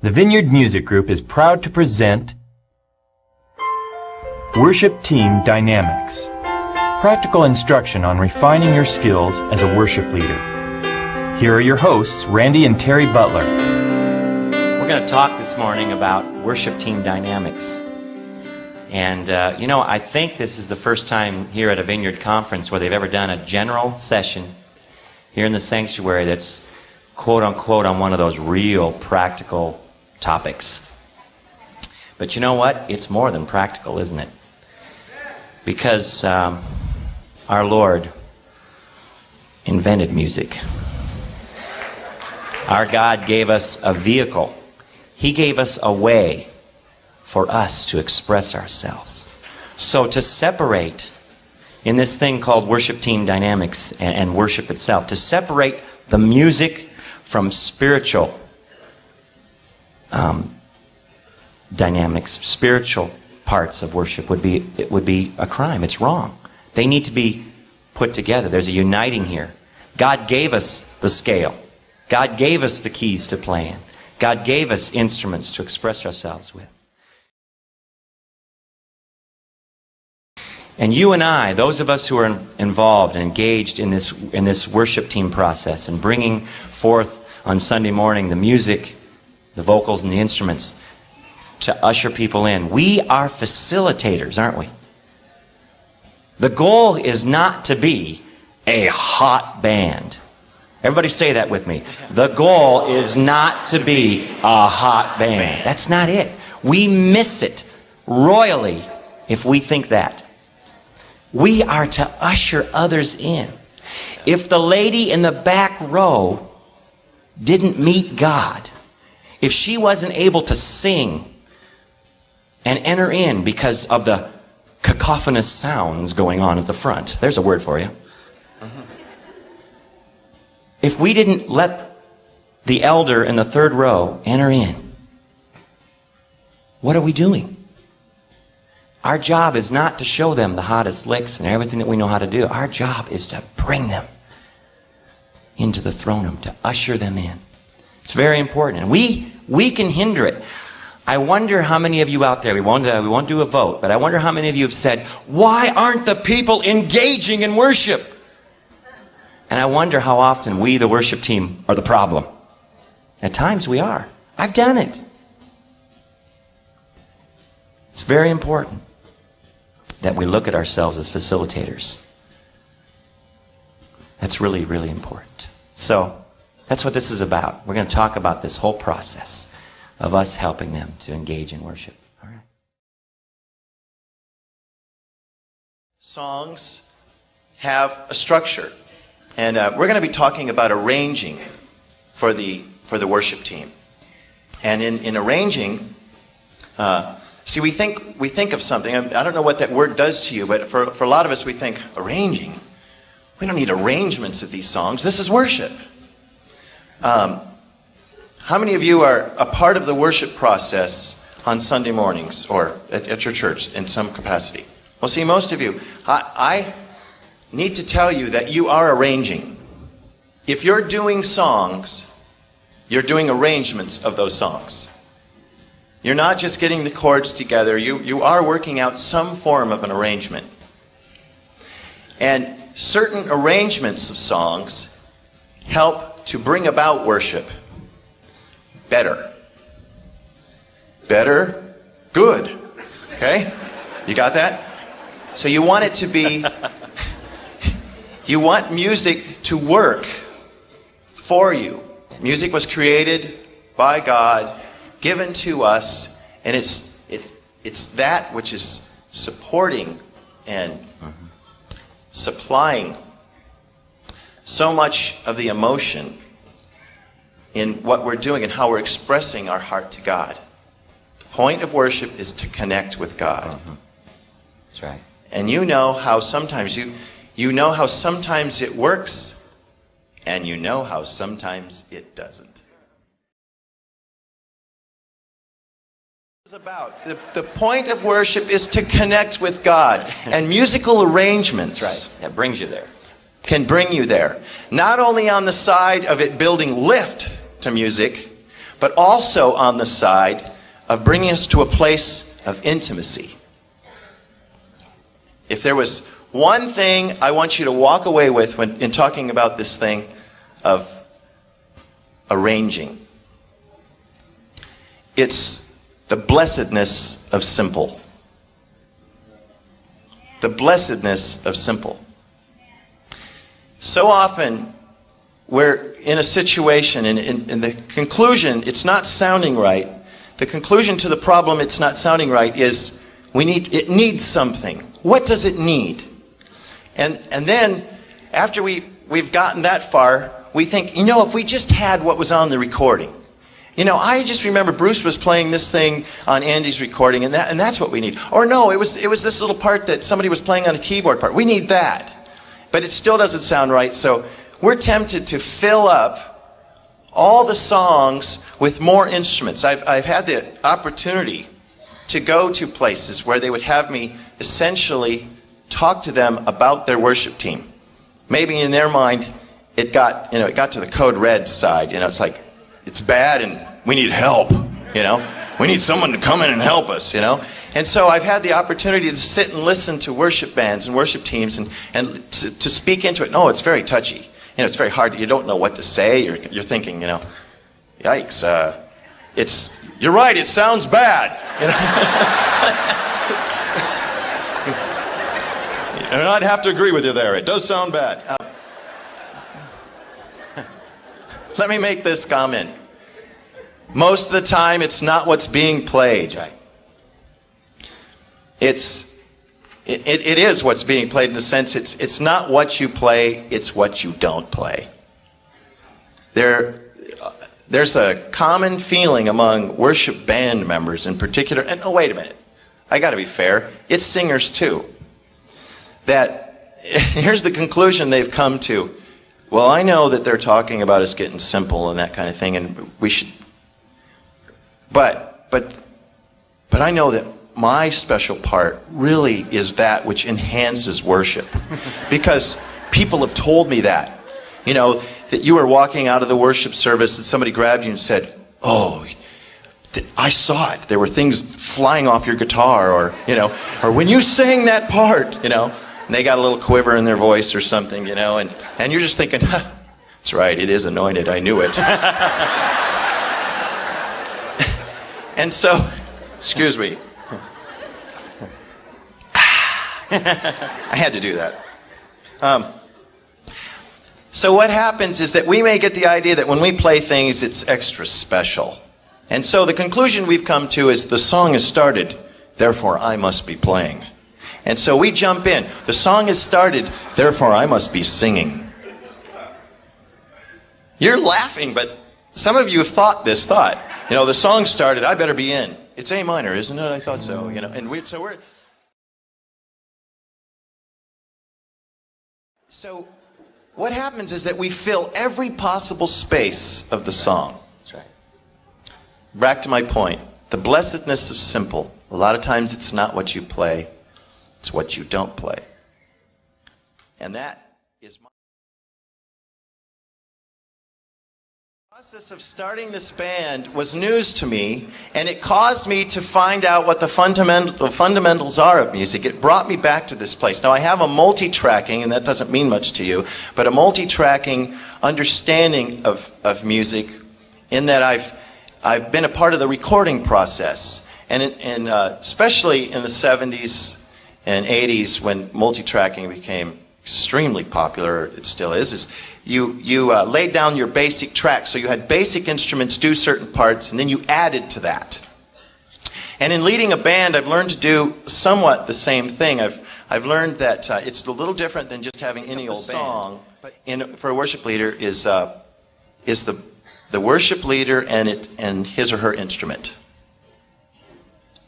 The Vineyard Music Group is proud to present Worship Team Dynamics, practical instruction on refining your skills as a worship leader. Here are your hosts, Randy and Terry Butler. We're going to talk this morning about worship team dynamics. And, I think this is the first time here at a Vineyard conference where they've ever done a general session here in the sanctuary that's quote-unquote on one of those real practical topics. But you know what? It's more than practical, isn't it? Because our Lord invented music. Our God gave us a vehicle. He gave us a way for us to express ourselves. So to separate in this thing called worship team dynamics and worship itself, to separate the music from spiritual dynamics, spiritual parts of worship would be a crime. It's wrong. They need to be put together. There's a uniting here. God gave us the scale. God gave us the keys to play in. God gave us instruments to express ourselves with. And you and I, those of us who are involved and engaged in this worship team process and bringing forth on Sunday morning the music, the vocals and the instruments to usher people in, we are facilitators, aren't we? The goal is not to be a hot band. Everybody say that with me. The goal is not to be a hot band. That's not it. We miss it royally if we think that. We are to usher others in. If the lady in the back row didn't meet God, if she wasn't able to sing and enter in because of the cacophonous sounds going on at the front, there's a word for you. If we didn't let the elder in the third row enter in, what are we doing? Our job is not to show them the hottest licks and everything that we know how to do. Our job is to bring them into the throne room, to usher them in. It's very important. And we can hinder it. I wonder how many of you out there, we won't do a vote, but I wonder how many of you have said, why aren't the people engaging in worship? And I wonder how often we, the worship team, are the problem. At times we are. I've done it. It's very important that we look at ourselves as facilitators. That's really, really important. So, that's what this is about. We're going to talk about this whole process of us helping them to engage in worship. All right. Songs have a structure. And we're going to be talking about arranging for the worship team. And in arranging, see, we think of something. I don't know what that word does to you, but for a lot of us, we think, arranging? We don't need arrangements of these songs. This is worship. How many of you are a part of the worship process on Sunday mornings or at your church in some capacity? Well, see, most of you, I need to tell you that you are arranging. If you're doing songs, you're doing arrangements of those songs. You're not just getting the chords together. You are working out some form of an arrangement. And certain arrangements of songs help to bring about worship better. Better, good. Okay? You got that? So you want it to be, you want music to work for you. Music was created by God, given to us, and it's that which is supporting and supplying so much of the emotion in what we're doing and how we're expressing our heart to God. The point of worship is to connect with God. That's right. And you know how sometimes you know how sometimes it works, and you know how sometimes it doesn't. It's about the point of worship is to connect with God, and musical arrangements. That's right. That brings you there. Can bring you there. Not only on the side of it building lift to music, but also on the side of bringing us to a place of intimacy. If there was one thing I want you to walk away with when in talking about this thing of arranging, it's the blessedness of simple. The blessedness of simple. So often we're in a situation, and in the conclusion, it's not sounding right. The conclusion to the problem, it's not sounding right, is it needs something. What does it need? And then after we've gotten that far, we think, if we just had what was on the recording. I just remember Bruce was playing this thing on Andy's recording, and that's what we need. Or no, it was this little part that somebody was playing on a keyboard part. We need that. But it still doesn't sound right, so we're tempted to fill up all the songs with more instruments. I've had the opportunity to go to places where they would have me essentially talk to them about their worship team. Maybe in their mind, it got to the code red side. It's like, it's bad and we need help. We need someone to come in and help us. And so I've had the opportunity to sit and listen to worship bands and worship teams and to speak into it. No, it's very touchy. It's very hard. You don't know what to say. You're thinking, yikes. You're right. It sounds bad. And I'd have to agree with you there. It does sound bad. Let me make this comment. Most of the time, it's not what's being played. That's right. It is what's being played in the sense it's not what you play, it's what you don't play. There's a common feeling among worship band members in particular, and oh, wait a minute, I got to be fair, it's singers too, that here's the conclusion they've come to. Well, I know that they're talking about us getting simple and that kind of thing, and we should, but I know that my special part really is that which enhances worship. Because people have told me that. That you were walking out of the worship service and somebody grabbed you and said, oh, I saw it. There were things flying off your guitar, or when you sang that part, and they got a little quiver in their voice or something, and you're just thinking, that's right, it is anointed, I knew it. And so, excuse me. I had to do that. So what happens is that we may get the idea that when we play things, it's extra special. And so the conclusion we've come to is the song has started, therefore I must be playing. And so we jump in. The song has started, therefore I must be singing. You're laughing, but some of you have thought this thought. The song started, I better be in. It's A minor, isn't it? I thought so. So what happens is that we fill every possible space of the song. That's right. Back to my point. The blessedness of simple. A lot of times it's not what you play, it's what you don't play. And that is my process of starting this band was news to me, and it caused me to find out what the fundamentals are of music. It brought me back to this place. Now I have a multi-tracking, and that doesn't mean much to you, but a multi-tracking understanding of music in that I've been a part of the recording process. And especially in the 70s and 80s when multi-tracking became extremely popular, it still is you laid down your basic track. So you had basic instruments do certain parts, and then you added to that. And in leading a band, I've learned to do somewhat the same thing. I've learned that it's a little different than just having any old song. For a worship leader is the worship leader and his or her instrument.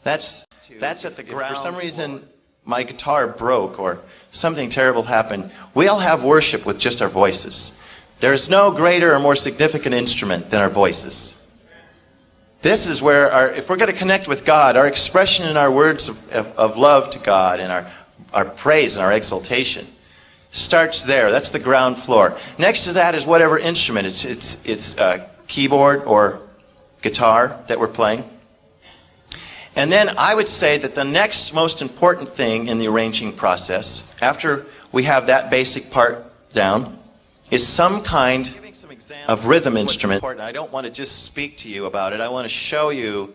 That's at the ground. If for some reason my guitar broke or something terrible happened, we all have worship with just our voices. There is no greater or more significant instrument than our voices. This is where if we're going to connect with God, our expression in our words of love to God and our praise and our exaltation starts there. That's the ground floor. Next to that is whatever instrument. It's keyboard or guitar that we're playing. And then I would say that the next most important thing in the arranging process, after we have that basic part down, is some kind of rhythm instrument. I don't want to just speak to you about it. I want to show you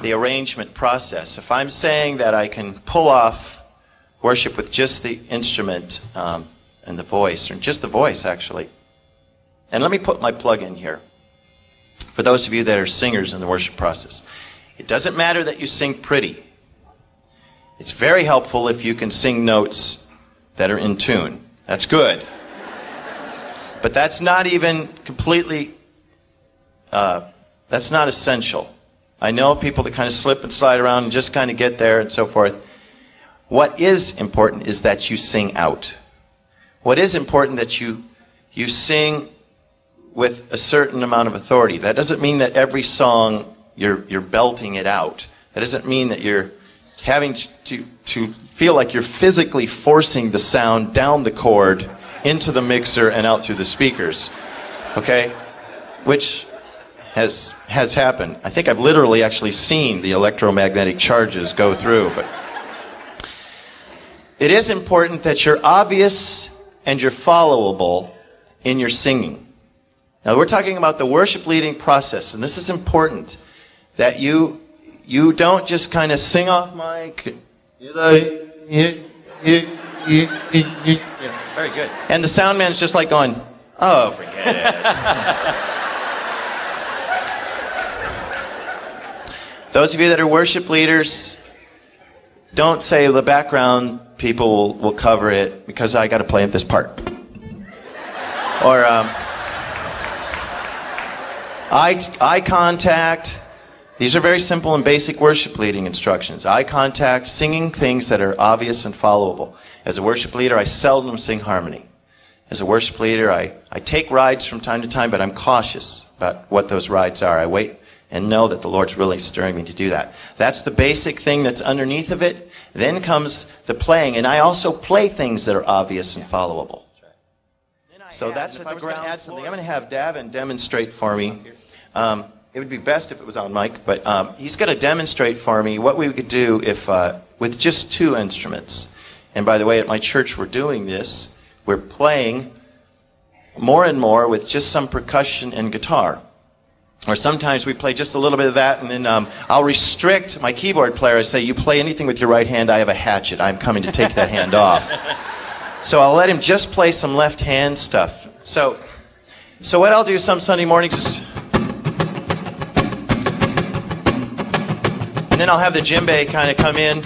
the arrangement process. If I'm saying that I can pull off worship with just the instrument and the voice, or just the voice actually. And let me put my plug in here. For those of you that are singers in the worship process, it doesn't matter that you sing pretty. It's very helpful if you can sing notes that are in tune. That's good. But that's not even completely, that's not essential. I know people that kind of slip and slide around and just kind of get there and so forth. What is important is that you sing out. What is important that you sing with a certain amount of authority. That doesn't mean that every song you're belting it out. That doesn't mean that you're having to feel like you're physically forcing the sound down the chord into the mixer and out through the speakers. Okay? Which has happened. I think I've literally actually seen the electromagnetic charges go through. But it is important that you're obvious and you're followable in your singing. Now we're talking about the worship leading process, and this is important, that you don't just kind of sing off mic. Very good. And the sound man's just like going, oh, forget it. Those of you that are worship leaders, don't say the background people will cover it because I got to play this part. Or eye contact. These are very simple and basic worship leading instructions. Eye contact, singing things that are obvious and followable. As a worship leader, I seldom sing harmony. As a worship leader, I take rides from time to time, but I'm cautious about what those rides are. I wait and know that the Lord's really stirring me to do that. That's the basic thing that's underneath of it. Then comes the playing, and I also play things that are obvious and followable. So that's at the ground floor. I'm going to have Davin demonstrate for me. It would be best if it was on mic, but he's going to demonstrate for me what we could do if with just two instruments. And by the way, at my church we're doing this. We're playing more and more with just some percussion and guitar. Or sometimes we play just a little bit of that, and then I'll restrict my keyboard player. I say, you play anything with your right hand, I have a hatchet. I'm coming to take that hand off. So I'll let him just play some left hand stuff. So what I'll do some Sunday mornings is, and then I'll have the djembe kind of come in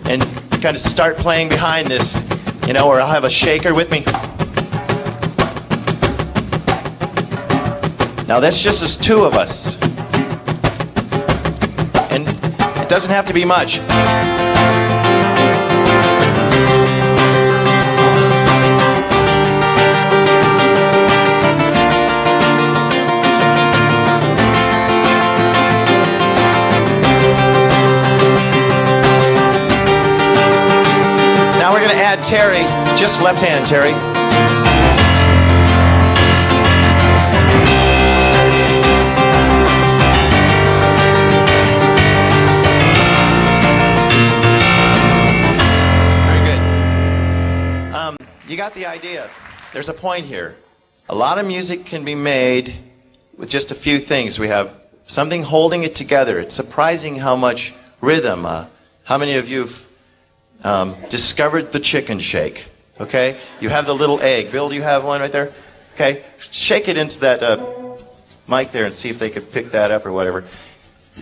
and kind of start playing behind this, or I'll have a shaker with me. Now that's just as two of us. And it doesn't have to be much. Now we're going to add Terry, just left hand, Terry. You got the idea. There's a point here. A lot of music can be made with just a few things. We have something holding it together. It's surprising how much rhythm. How many of you have discovered the chicken shake? Okay? You have the little egg. Bill, do you have one right there? Okay? Shake it into that mic there and see if they could pick that up or whatever.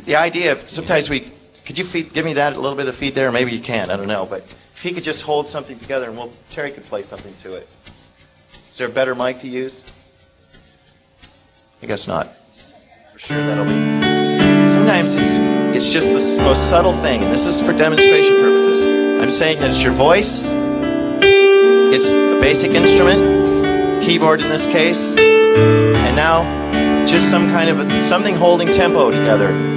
The idea, sometimes could you give me that, a little bit of feed there? Maybe you can, I don't know, but if he could just hold something together and Terry could play something to it. Is there a better mic to use? I guess not. For sure that'll be. Sometimes it's just the most subtle thing, and this is for demonstration purposes. I'm saying that it's your voice, it's a basic instrument, keyboard in this case, and now just some kind of something holding tempo together.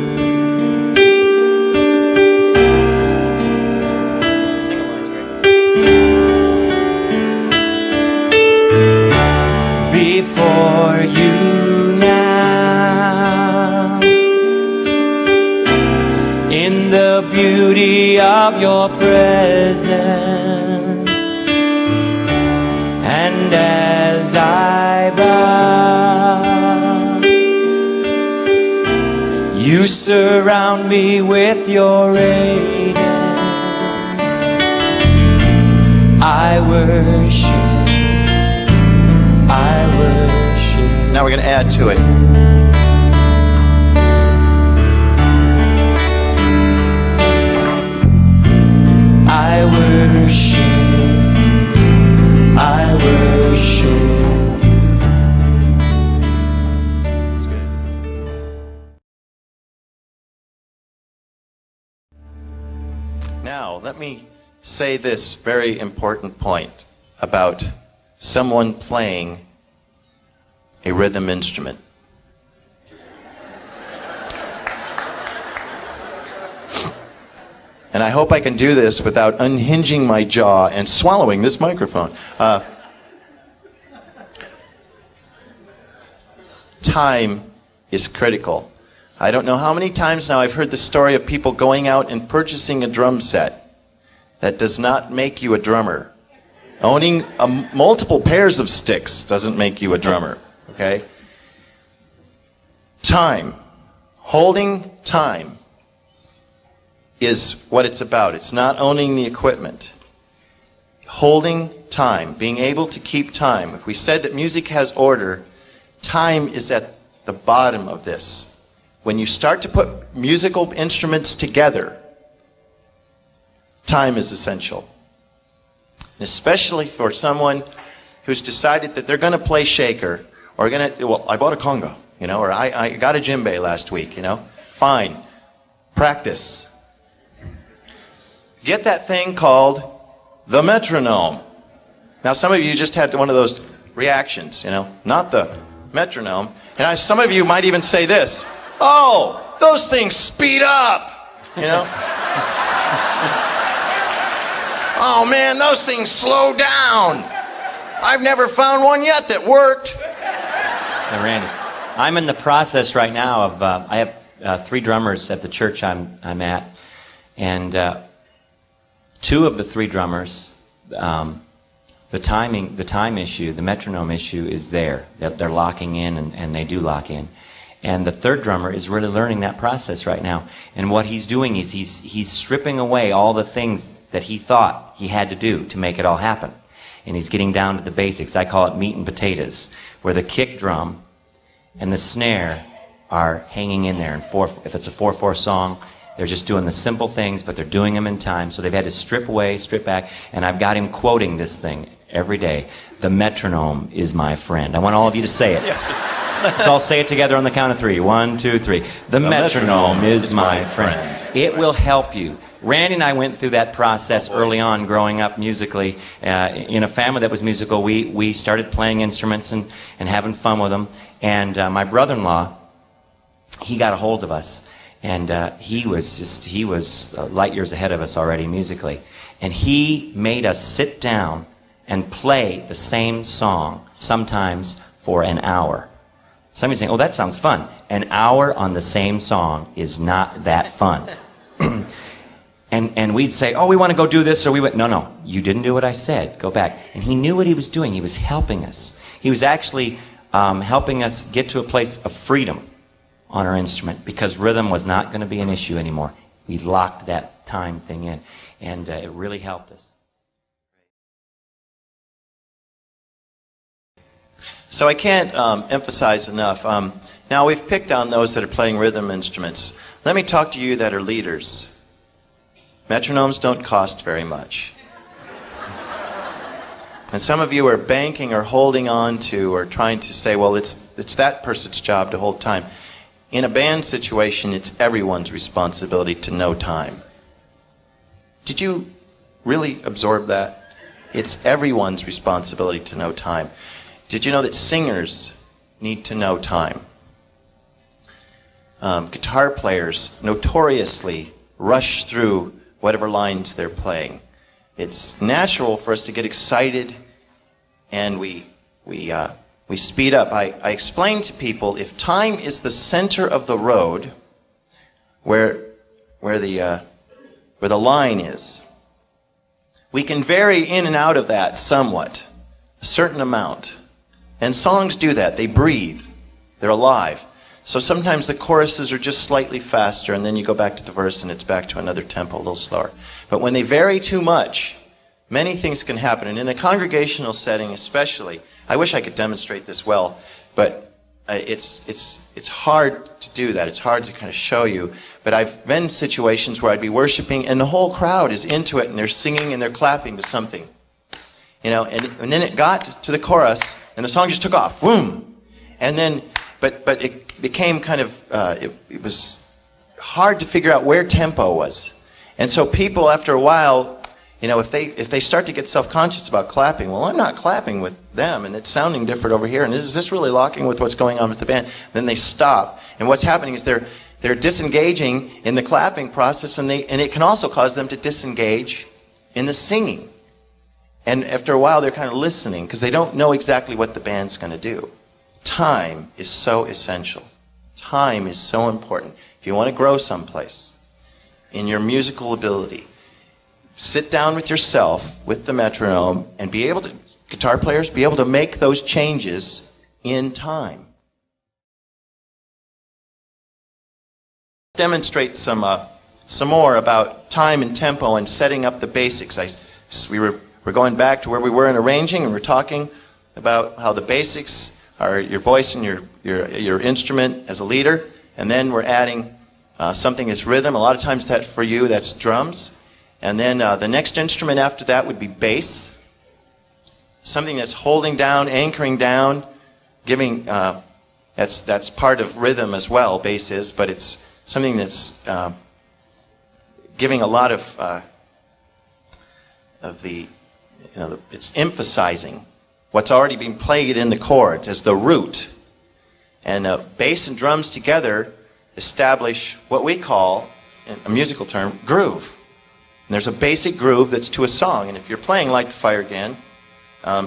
Before you now, beauty of your presence, and as I bow, you surround me with your radiance. I worship, I worship. Now we're going to add to it. I worship, I worship. Now, let me say this very important point about someone playing a rhythm instrument. And I hope I can do this without unhinging my jaw and swallowing this microphone. Time is critical. I don't know how many times now I've heard the story of people going out and purchasing a drum set. That does not make you a drummer. Owning multiple pairs of sticks doesn't make you a drummer. Okay? Time. Holding time is what it's about. It's not owning the equipment. Holding time, being able to keep time. If we said that music has order, time is at the bottom of this. When you start to put musical instruments together, time is essential. And especially for someone who's decided that they're going to play shaker, or going to, well, I bought a conga, or I got a djembe last week, Fine. Practice. Get that thing called the metronome. Now, some of you just had one of those reactions, not the metronome. And some of you might even say this, oh, those things speed up, Oh, man, those things slow down. I've never found one yet that worked. Now, Randy, I'm in the process right now of, I have 3 drummers at the church I'm at, and 2 of the 3 drummers, the time issue, the metronome issue is there. They're locking in, and they do lock in. And the 3rd drummer is really learning that process right now. And what he's doing is he's stripping away all the things that he thought he had to do to make it all happen. And he's getting down to the basics. I call it meat and potatoes, where the kick drum and the snare are hanging in there. And if it's a 4/4 song, they're just doing the simple things, but they're doing them in time. So they've had to strip away, strip back, and I've got him quoting this thing every day. The metronome is my friend. I want all of you to say it. Yes. Let's all say it together on the count of 3. 1, 2, 3. The metronome is my friend. It will help you. Randy and I went through that process early on growing up musically. In a family that was musical, we started playing instruments and having fun with them. And my brother-in-law, he got a hold of us. And he was light years ahead of us already musically. And he made us sit down and play the same song, sometimes for an hour. Somebody's saying, oh, that sounds fun. An hour on the same song is not that fun. And we'd say, oh, we want to go do this, or we went, no, you didn't do what I said. Go back. And he knew what he was doing. He was helping us. He was actually helping us get to a place of freedom on our instrument, because rhythm was not going to be an issue anymore. We locked that time thing in, and it really helped us. So I can't emphasize enough. Now we've picked on those that are playing rhythm instruments. Let me talk to you that are leaders. Metronomes don't cost very much. And some of you are banking or holding on to or trying to say, well, it's that person's job to hold time. In a band situation, it's everyone's responsibility to know time. Did you really absorb that? It's everyone's responsibility to know time. Did you know that singers need to know time? Guitar players notoriously rush through whatever lines they're playing. It's natural for us to get excited, and we speed up. I explain to people, if time is the center of the road, where the where the line is. We can vary in and out of that somewhat, a certain amount. And songs do that. They breathe. They're alive. So sometimes the choruses are just slightly faster, and then you go back to the verse and it's back to another tempo, a little slower. But when they vary too much, many things can happen. And in a congregational setting especially, I wish I could demonstrate this well, but it's hard to do that. It's hard to kind of show you. But I've been in situations where I'd be worshiping and the whole crowd is into it and they're singing and they're clapping to something. You know, and then it got to the chorus and the song just took off. Boom! And then, but it became kind of, it was hard to figure out where tempo was. And so people after a while, you know, if they start to get self-conscious about clapping, well, I'm not clapping with them, and it's sounding different over here, and is this really locking with what's going on with the band? Then they stop, and what's happening is they're disengaging in the clapping process, and it can also cause them to disengage in the singing. And after a while, they're kind of listening because they don't know exactly what the band's going to do. Time is so essential. Time is so important. If you want to grow someplace in your musical ability, sit down with yourself, with the metronome, and be able to, guitar players, be able to make those changes in time. Demonstrate some more about time and tempo and setting up the basics. We're going back to where we were in arranging, and we're talking about how the basics are your voice and your instrument as a leader, and then we're adding something as rhythm. A lot of times that for you, that's drums. And then the next instrument after that would be bass. Something that's holding down, anchoring down, giving, that's part of rhythm as well, bass is, but it's something that's giving a lot of the, you know, it's emphasizing what's already been played in the chords as the root. And bass and drums together establish what we call, in a musical term, groove. And there's a basic groove that's to a song. And if you're playing Light the Fire Again,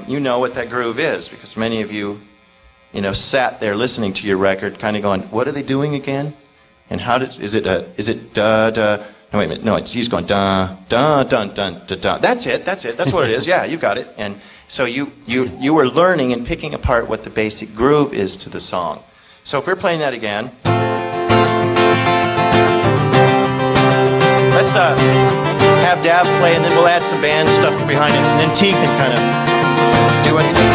you know what that groove is, because many of you, you know, sat there listening to your record kind of going, what are they doing again? And how is it da, da, no, wait a minute, no, he's going da, da, dun, dun, da, da. That's it, that's what it is. Yeah, you got it. And so you were learning and picking apart what the basic groove is to the song. So if we're playing that again, let's have Dav play, and then we'll add some band stuff behind it, and then T can kind of do what he does.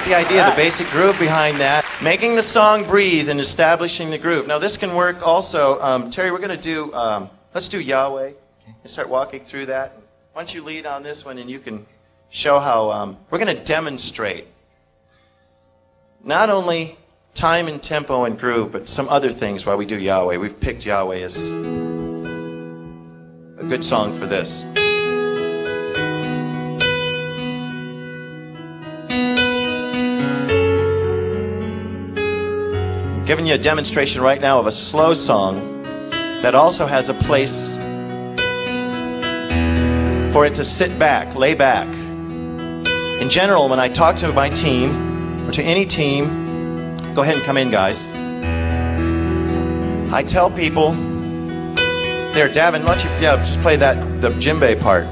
The idea, the basic groove behind that, making the song breathe and establishing the groove. Now this can work also. Terry, we're going to do, let's do Yahweh and start walking through that. Why don't you lead on this one, and you can show how we're going to demonstrate not only time and tempo and groove, but some other things while we do Yahweh. We've picked Yahweh as a good song for this. Giving you a demonstration right now of a slow song that also has a place for it to sit back, lay back. In general, when I talk to my team, or to any team, go ahead and come in, guys. I tell people, there, Davin, why don't you, just play the djembe part.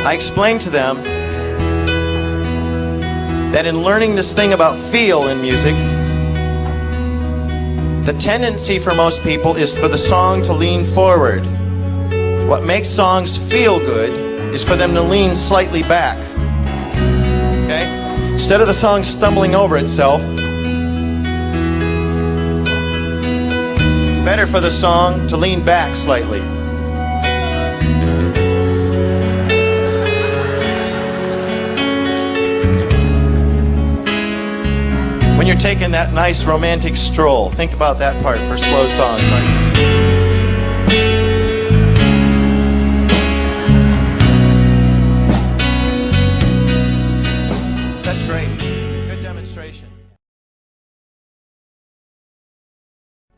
I explain to them that in learning this thing about feel in music, the tendency for most people is for the song to lean forward. What makes songs feel good is for them to lean slightly back. Okay? Instead of the song stumbling over itself, it's better for the song to lean back slightly. When you're taking that nice romantic stroll, think about that part for slow songs. Like,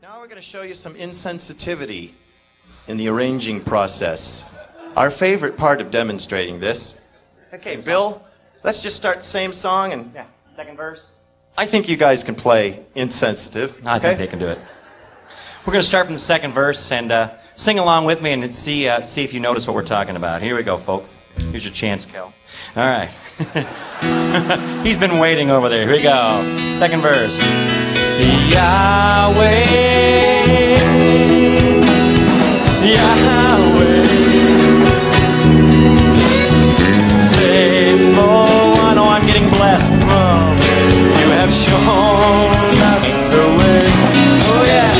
Now we're going to show you some insensitivity in the arranging process. Our favorite part of demonstrating this. Okay, Bill, let's just start the same song and Second verse. I think you guys can play insensitive. I think they can do it. We're going to start from the second verse and sing along with me and see if you notice what we're talking about. Here we go, folks. Here's your chance, Kel. All right. He's been waiting over there. Here we go. Second verse. Yahweh, Yahweh, faithful one. Oh, I'm getting blessed. Oh, you have shown us the way. Oh, yeah.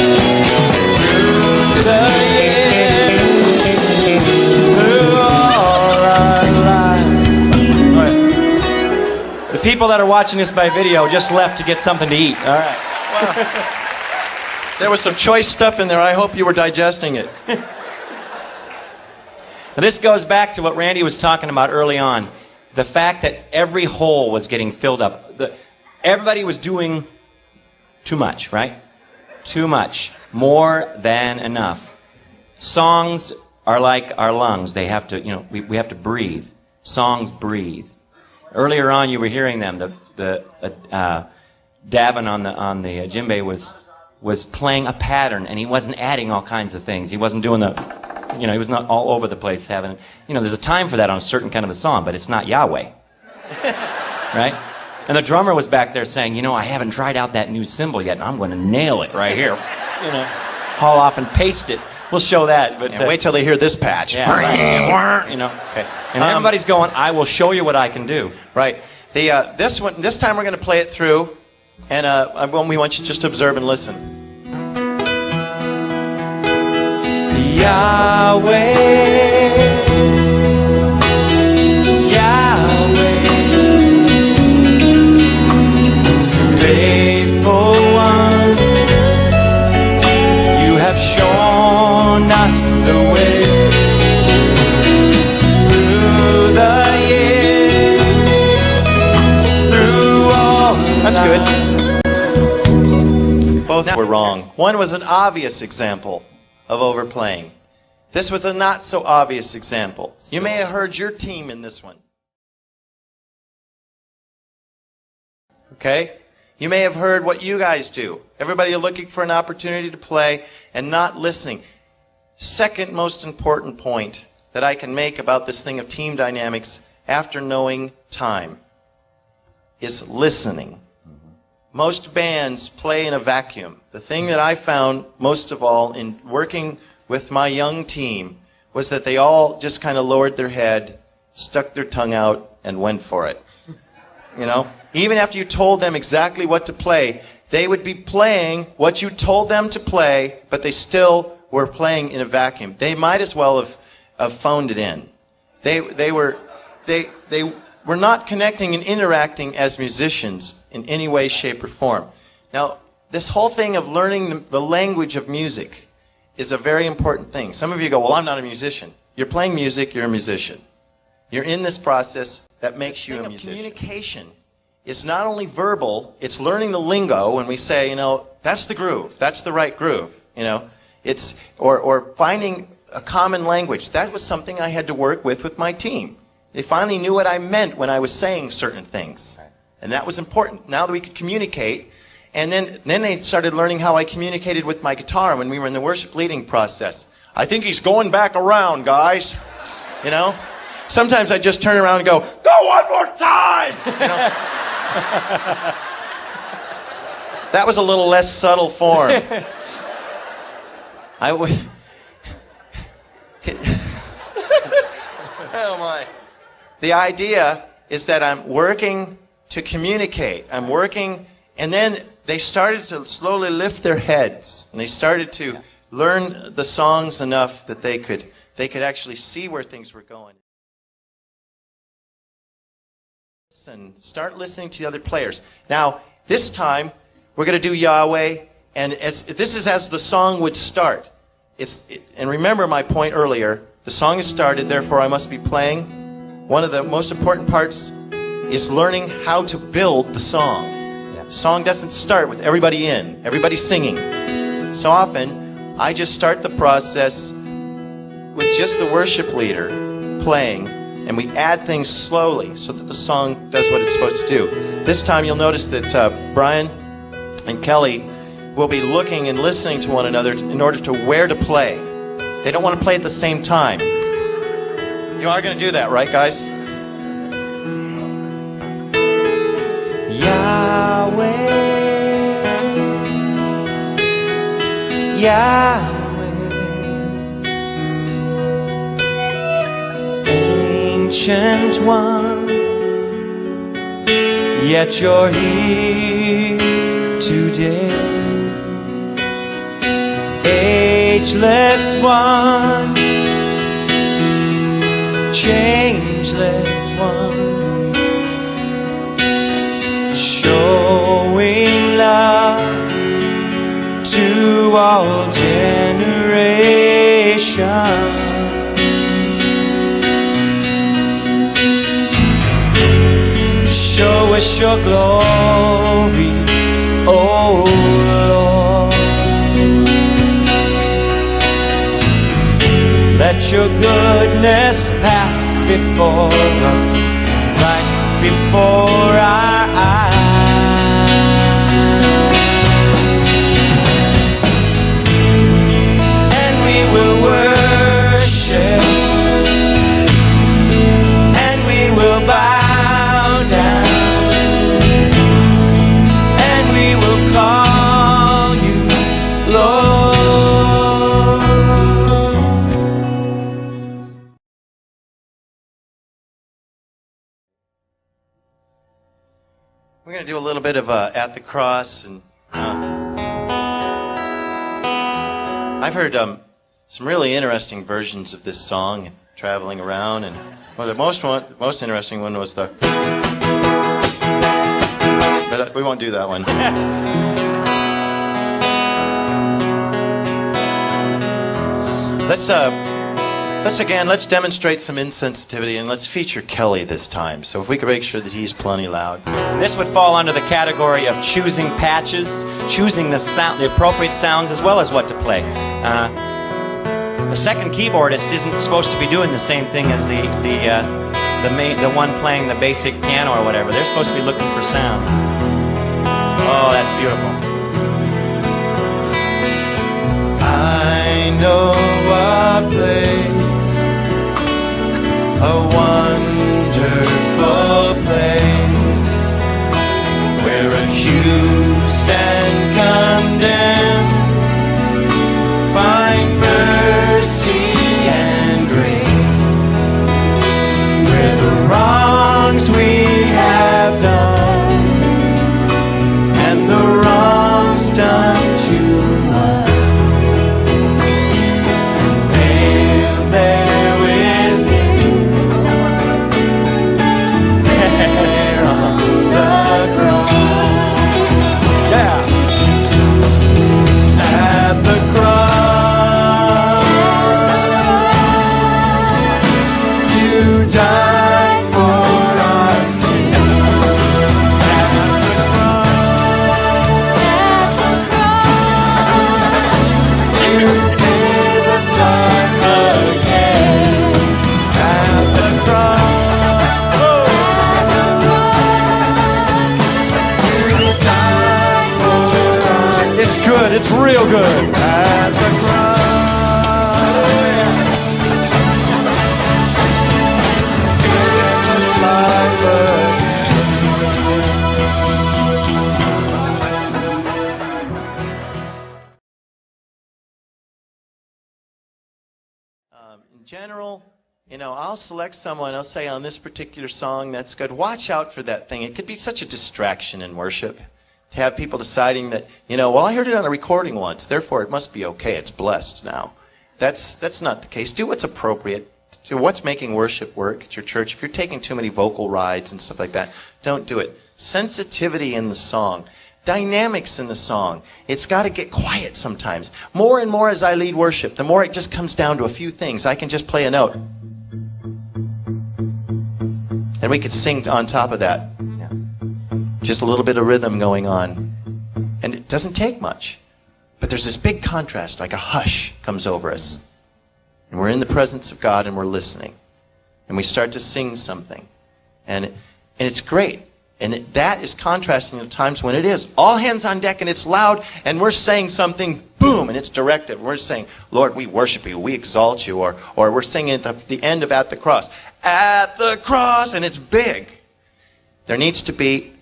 Through the years, through all our lives. The people that are watching this by video just left to get something to eat. All right. There was some choice stuff in there. I hope you were digesting it. Now this goes back to what Randy was talking about early on. The fact that every hole was getting filled up. Everybody was doing too much, right? Too much. More than enough. Songs are like our lungs. They have to, we have to breathe. Songs breathe. Earlier on you were hearing them. Davin on the djembe was playing a pattern, and he wasn't adding all kinds of things. He wasn't doing he was not all over the place having, there's a time for that on a certain kind of a song, but it's not Yahweh. Right? And the drummer was back there saying, I haven't tried out that new cymbal yet, and I'm going to nail it right here. Haul off and paste it. We'll show that. But wait till they hear this patch. Yeah, right. Okay. And everybody's going, I will show you what I can do. Right. This time we're going to play it through. And we want you just to observe and listen. Yahweh, Yahweh, faithful one, you have shown us the way through the years, through all. That's good. Both were wrong. One was an obvious example of overplaying. This was a not so obvious example. You may have heard your team in this one. Okay? You may have heard what you guys do. Everybody looking for an opportunity to play and not listening. Second most important point that I can make about this thing of team dynamics after knowing time is listening. Most bands play in a vacuum. The thing that I found most of all in working with my young team was that they all just kind of lowered their head, stuck their tongue out, and went for it. Even after you told them exactly what to play, they would be playing what you told them to play, but they still were playing in a vacuum. They might as well have phoned it in. They were not connecting and interacting as musicians in any way, shape, or form. Now, this whole thing of learning the language of music is a very important thing. Some of you go, well, I'm not a musician. You're playing music, you're a musician. You're in this process that makes you a musician. Communication is not only verbal, it's learning the lingo when we say, that's the groove, that's the right groove, It's, or finding a common language. That was something I had to work with my team. They finally knew what I meant when I was saying certain things. And that was important. Now that we could communicate, and then they started learning how I communicated with my guitar when we were in the worship leading process. I think he's going back around, guys. Sometimes I just turn around and go, go one more time! That was a little less subtle form. Oh my. The idea is that I'm working to communicate. I'm working, and then they started to slowly lift their heads, and they started to learn the songs enough that they could actually see where things were going. And start listening to the other players. Now, this time, we're going to do Yahweh, and this is as the song would start. And remember my point earlier, the song has started, therefore I must be playing. One of the most important parts is learning how to build the song. The song doesn't start with everybody in, everybody singing. So often, I just start the process with just the worship leader playing, and we add things slowly so that the song does what it's supposed to do. This time you'll notice that Brian and Kelly will be looking and listening to one another in order to where to play. They don't want to play at the same time. You are going to do that, right, guys? Yahweh, Yahweh, Ancient One, yet you're here today. Ageless One, changeless One, showing love to all generations. Show us your glory, oh Lord. Let your goodness pass before us, right before our eyes. And we will worship, and we will bow down, and we will call you Lord. We're going to do a little bit of At the Cross, and I've heard some really interesting versions of this song and traveling around, and well, the most interesting one was the, but we won't do that one. Let's demonstrate some insensitivity, and let's feature Kelly this time. So if we could make sure that he's plenty loud. This would fall under the category of choosing patches, choosing the sound, the appropriate sounds, as well as what to play. The second keyboardist isn't supposed to be doing the same thing as the one playing the basic piano or whatever. They're supposed to be looking for sound. Oh, that's beautiful. I know a place, a wonderful place, where accused and condemned find mercy and grace, where the wrongs we have done and the wrongs done to us It's real good. At the cross, give us life again. In general, I'll select someone, I'll say on this particular song, that's good. Watch out for that thing. It could be such a distraction in worship. To have people deciding that, well, I heard it on a recording once, therefore it must be okay, it's blessed now. That's not the case. Do what's appropriate. Do what's making worship work at your church. If you're taking too many vocal rides and stuff like that, don't do it. Sensitivity in the song. Dynamics in the song. It's got to get quiet sometimes. More and more as I lead worship, the more it just comes down to a few things. I can just play a note. And we could sing on top of that. Just a little bit of rhythm going on. And it doesn't take much. But there's this big contrast, like a hush comes over us. And we're in the presence of God and we're listening. And we start to sing something. And it's great. And that is contrasting to times when it is all hands on deck and it's loud and we're saying something, boom, and it's directed. We're saying, Lord, we worship you, we exalt you. Or we're singing at the end of At the Cross. At the cross, and it's big. There needs to be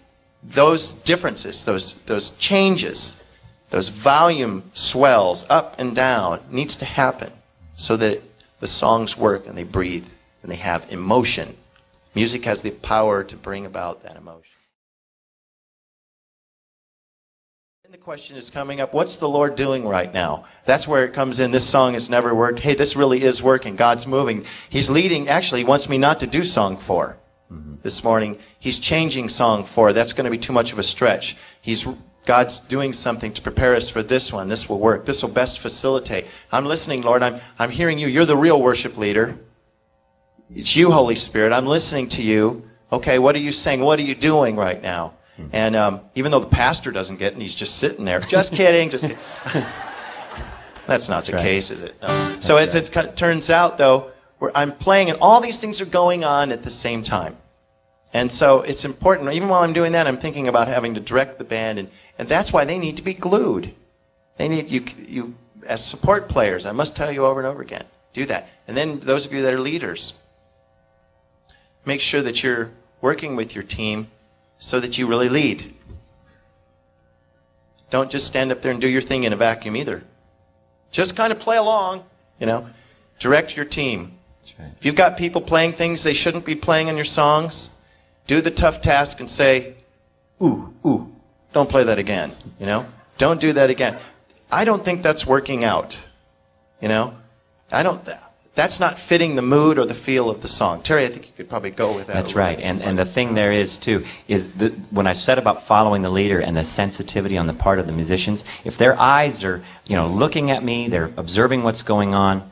those differences, those changes, those volume swells up and down needs to happen so that the songs work and they breathe and they have emotion. Music has the power to bring about that emotion. And the question is coming up, what's the Lord doing right now? That's where it comes in. This song has never worked. Hey, this really is working. God's moving. He's leading. Actually, he wants me not to do song 4 this morning. He's changing song 4. That's going to be too much of a stretch. God's doing something to prepare us for this one. This will work. This will best facilitate. I'm listening, Lord. I'm hearing you. You're the real worship leader. It's you, Holy Spirit. I'm listening to you. Okay, what are you saying? What are you doing right now? And even though the pastor doesn't get it and he's just sitting there, just kidding. That's not the case, is it? No. So as it turns out, though, I'm playing and all these things are going on at the same time. And so it's important. Even while I'm doing that, I'm thinking about having to direct the band. And that's why they need to be glued. They need you as support players. I must tell you over and over again. Do that. And then those of you that are leaders, make sure that you're working with your team so that you really lead. Don't just stand up there and do your thing in a vacuum either. Just kind of play along, Direct your team. That's right. If you've got people playing things they shouldn't be playing in your songs, do the tough task and say, ooh, don't play that again, Don't do that again. I don't think that's working out, That's not fitting the mood or the feel of the song. Terry, I think you could probably go with that. That's right. And the thing there is, too, is when I said about following the leader and the sensitivity on the part of the musicians, if their eyes are, looking at me, they're observing what's going on,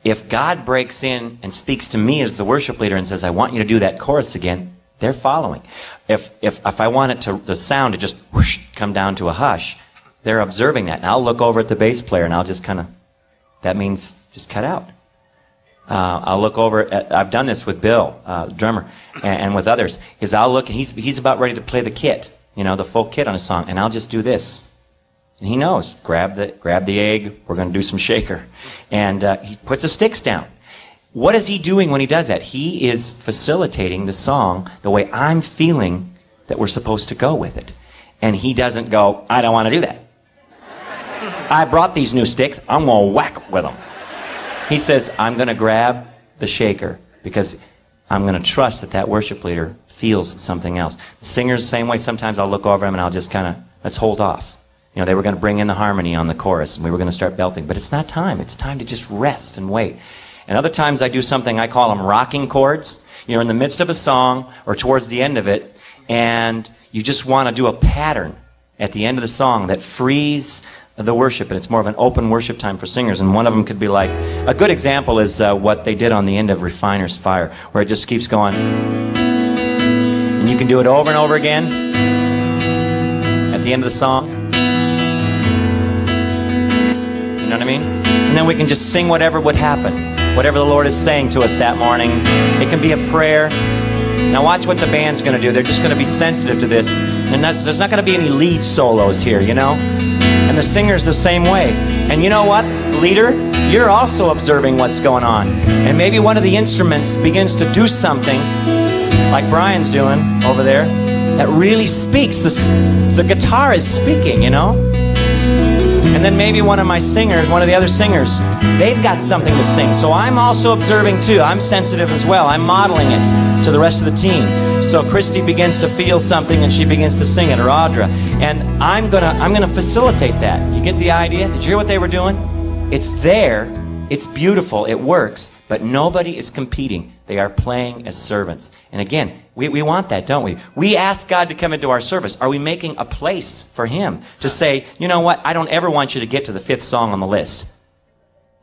if God breaks in and speaks to me as the worship leader and says, I want you to do that chorus again, they're following. If I want the sound to just whoosh, come down to a hush, they're observing that. And I'll look over at the bass player and I'll just that means just cut out. I'll look over I've done this with Bill, drummer, and with others, is I'll look and he's about ready to play the kit, the full kit on a song, and I'll just do this. And he knows, grab the egg, we're going to do some shaker. And he puts the sticks down. What is he doing when he does that? He is facilitating the song the way I'm feeling that we're supposed to go with it. And he doesn't go, I don't want to do that. I brought these new sticks, I'm going to whack with them. He says, I'm going to grab the shaker because I'm going to trust that worship leader feels something else. The singer's the same way. Sometimes I'll look over him and I'll just let's hold off. They were going to bring in the harmony on the chorus and we were going to start belting. But it's not time. It's time to just rest and wait. And other times I do something, I call them rocking chords. You're in the midst of a song or towards the end of it and you just want to do a pattern at the end of the song that frees the worship, and it's more of an open worship time for singers. And one of them could be like, a good example is what they did on the end of Refiner's Fire, where it just keeps going. And you can do it over and over again at the end of the song. You know what I mean? And then we can just sing whatever would happen, whatever the Lord is saying to us that morning. It can be a prayer. Now watch what the band's going to do. They're just going to be sensitive to this. And there's not going to be any lead solos here, And the singer's the same way. And you know what, leader? You're also observing what's going on. And maybe one of the instruments begins to do something, like Brian's doing over there, that really speaks. The guitar is speaking, And then maybe one of the other singers, they've got something to sing. So I'm also observing too. I'm sensitive as well. I'm modeling it to the rest of the team. So Christy begins to feel something and she begins to sing it, or Audra. And I'm gonna facilitate that. You get the idea? Did you hear what they were doing? It's there. It's beautiful. It works. But nobody is competing. They are playing as servants. And again, we want that, don't we? We ask God to come into our service. Are we making a place for Him to say, you know what? I don't ever want you to get to the 5th song on the list.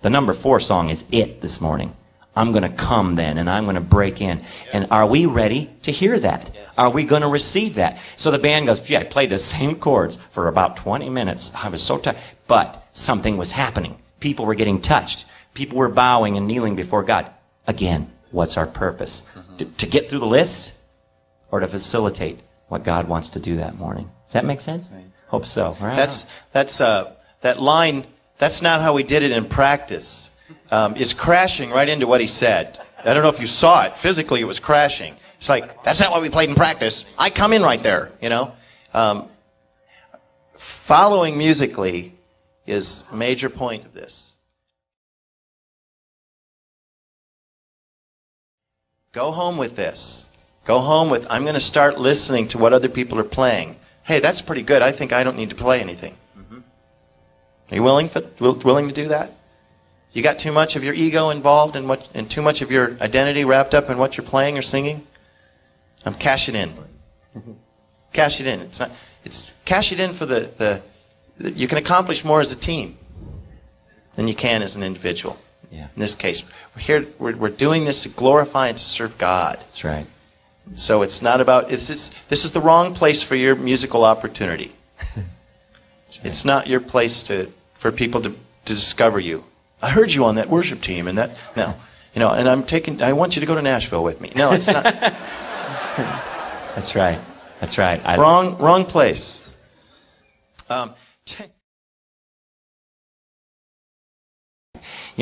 The number 4 song is it this morning. I'm going to come then, and I'm going to break in. And are we ready to hear that? Are we going to receive that? So the band goes, I played the same chords for about 20 minutes. I was so tired. But something was happening. People were getting touched. People were bowing and kneeling before God. Again, what's our purpose? To get through the list or to facilitate what God wants to do that morning? Does that make sense? Right. Hope so. Right. That line, that's not how we did it in practice. Is crashing right into what he said. I don't know if you saw it. Physically, it was crashing. It's like, that's not what we played in practice. I come in right there, you know. Following musically is a major point of this. Go home with this. Go home with, I'm going to start listening to what other people are playing. Hey, that's pretty good. I think I don't need to play anything. Are you willing to do that? You got too much of your ego involved and too much of your identity wrapped up in what you're playing or singing? Cash it in. Cash it in. It's cash it in for you can accomplish more as a team than you can as an individual. Yeah. In this case, we're doing this to glorify and to serve God. That's right. So it's not about, this is the wrong place for your musical opportunity. Right. It's not your place for people to discover you. I heard you on that worship team, and that, no, you know, and I want you to go to Nashville with me. No, it's not. That's right. That's right. Wrong place. You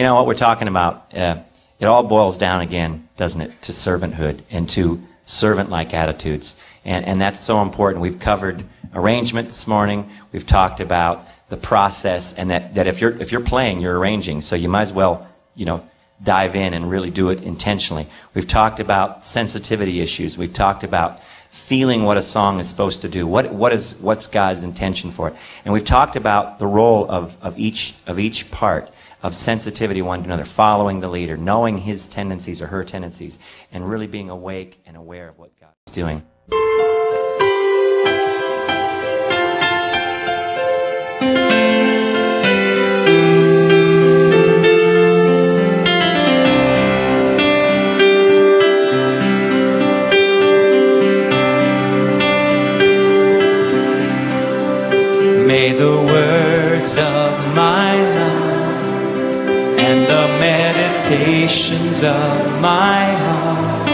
know what we're talking about? It all boils down again, doesn't it, to servanthood and to servant-like attitudes, and that's so important. We've covered arrangement this morning. We've talked about the process, and that if you're playing, you're arranging. So you might as well, you know, dive in and really do it intentionally. We've talked about sensitivity issues. We've talked about feeling what a song is supposed to do. What's God's intention for it? And we've talked about the role of each part of sensitivity one to another, following the leader, knowing his tendencies or her tendencies, and really being awake and aware of what God is doing. May the words of my mouth and the meditations of my heart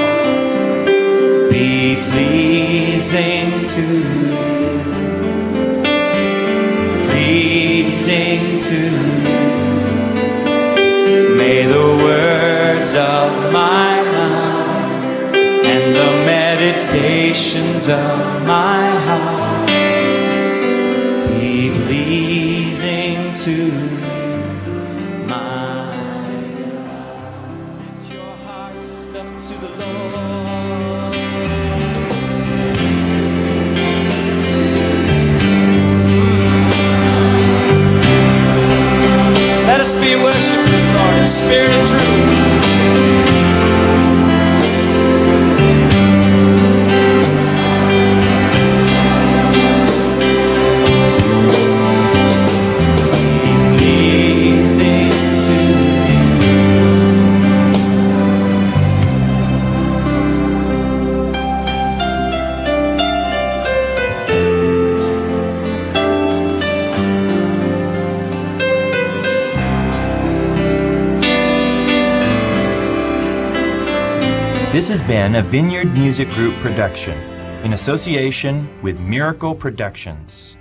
be pleasing to you, pleasing to you. May the words of my mouth and the meditations of my heart be pleasing to my God. Lift your hearts up to the Lord. Let us be worshipers, Lord, in spirit and truth. This has been a Vineyard Music Group production in association with Miracle Productions.